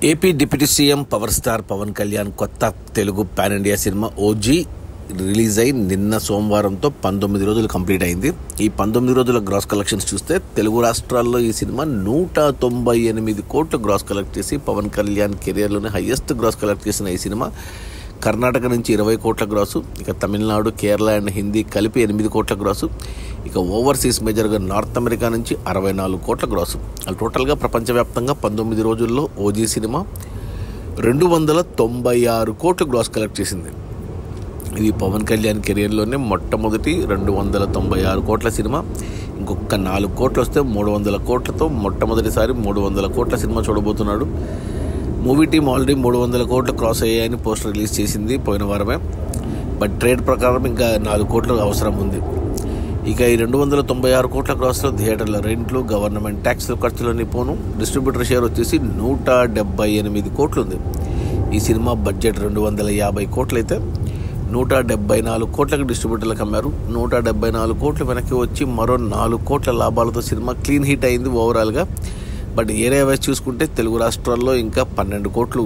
AP deputy CM power star Pawan Kalyan కొత్త Telugu pan India cinema OG release అయి నిన్న సోమవారంతో 19 రోజులు కంప్లీట్ అయింది. ఈ 19 రోజుల గ్రాస్ కలెక్షన్స్ చూస్తే తెలుగు రాష్ట్రాల్లో ఈ సినిమా 198 కోట్లు గ్రాస్ కలెక్ట్ చేసి పవన్ కళ్యాణ్ కెరియర్లోనే హైయెస్ట్ గ్రాస్ కలెక్ట్ చేసిన ఈ సినిమా కర్ణాటక నుంచి 20 కోట్ల గ్రాసు, ఇక తమిళనాడు, కేరళ అండ్ హిందీ కలిపి 8 కోట్ల గ్రాసు, ఇక ఓవర్సీస్ మేజర్గా నార్త్ అమెరికా నుంచి 64 కోట్ల గ్రాసు. అలా టోటల్గా ప్రపంచవ్యాప్తంగా 19 రోజుల్లో ఓజీ సినిమా 296 కోట్లు గ్రాస్ కలెక్ట్ చేసింది. ఇది పవన్ కళ్యాణ్ కెరియర్లోనే మొట్టమొదటి 296 కోట్ల సినిమా. ఇంకొక 4 కోట్లు వస్తే 300 కోట్లతో మొట్టమొదటిసారి 300 కోట్ల సినిమా చూడబోతున్నాడు. మూవీ టీం ఆల్రెడీ 300 కోట్లు క్రాస్ అయ్యాయని పోస్టర్ రిలీజ్ చేసింది పోయిన వారమే. బట్ ట్రేడ్ ప్రకారం ఇంకా 4 కోట్లు అవసరం ఉంది. ఇక ఈ 296 కోట్ల క్రాస్లో థియేటర్ల రెంట్లు, గవర్నమెంట్ ట్యాక్స్ల ఖర్చులన్నీ పోను. డిస్ట్రిబ్యూటర్ షేర్ వచ్చేసి 178 కోట్లు ఉంది. ఈ సినిమా బడ్జెట్ 250 కోట్లు అయితే 174 కోట్లకు డిస్ట్రిబ్యూటర్లకు అమ్మారు. 174 కోట్లు వెనక్కి వచ్చి మరో 4 కోట్ల లాభాలతో సినిమా క్లీన్ హిట్ అయింది ఓవరాల్గా. బట్ ఏరియా వైజ్ చూసుకుంటే తెలుగు రాష్ట్రాల్లో ఇంకా 12 కోట్లు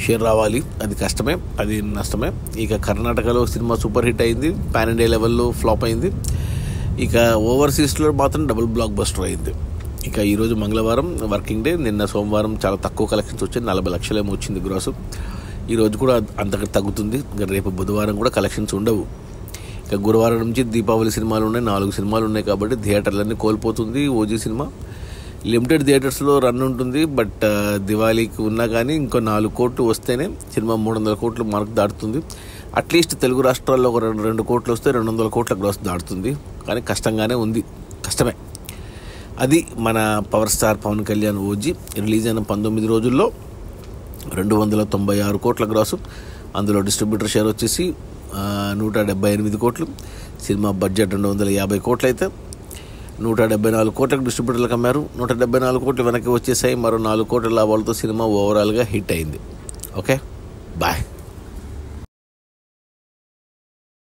షేర్ రావాలి. అది కష్టమే, అది నష్టమే. ఇక కర్ణాటకలో సినిమా సూపర్ హిట్ అయింది, పాన్ ఇండియా లెవెల్లో ఫ్లాప్ అయింది. ఇక ఓవర్సీస్లో మాత్రం డబుల్ బ్లాక్ బస్టర్ అయింది. ఇక ఈరోజు మంగళవారం వర్కింగ్ డే. నిన్న సోమవారం చాలా తక్కువ కలెక్షన్స్ వచ్చాయి, 40 లక్షలేమో వచ్చింది గ్రాసు. ఈరోజు కూడా అంతకు తగ్గుతుంది. ఇక రేపు బుధవారం కూడా కలెక్షన్స్ ఉండవు. ఇక గురువారం నుంచి దీపావళి సినిమాలు ఉన్నాయి, 4 సినిమాలు ఉన్నాయి కాబట్టి థియేటర్లన్నీ కోల్పోతుంది ఓజీ సినిమా. లిమిటెడ్ థియేటర్స్లో రన్ ఉంటుంది. బట్ దివాళీకి ఉన్నా కానీ ఇంకో 4 కోట్లు వస్తేనే సినిమా 300 కోట్లు మార్క్ దాటుతుంది. అట్లీస్ట్ తెలుగు రాష్ట్రాల్లో ఒక 2 కోట్లు వస్తే 200 కోట్ల గ్రాస్ దాటుతుంది. కానీ కష్టంగానే ఉంది, కష్టమే. అది మన power star Pawan Kalyan OG release అయిన 19 రోజుల్లో 296 కోట్ల గ్రాసు. అందులో డిస్ట్రిబ్యూటర్ షేర్ వచ్చేసి 178 కోట్లు. సినిమా బడ్జెట్ 250 కోట్లు అయితే 174 కోట్లకు డిస్ట్రిబ్యూటర్లకు అమ్మారు. 174 కోట్లు వెనక్కి వచ్చేసాయి. మరో 4 కోట్ల లాభాలతో సినిమా ఓవరాల్గా హిట్ అయింది. Okay, bye.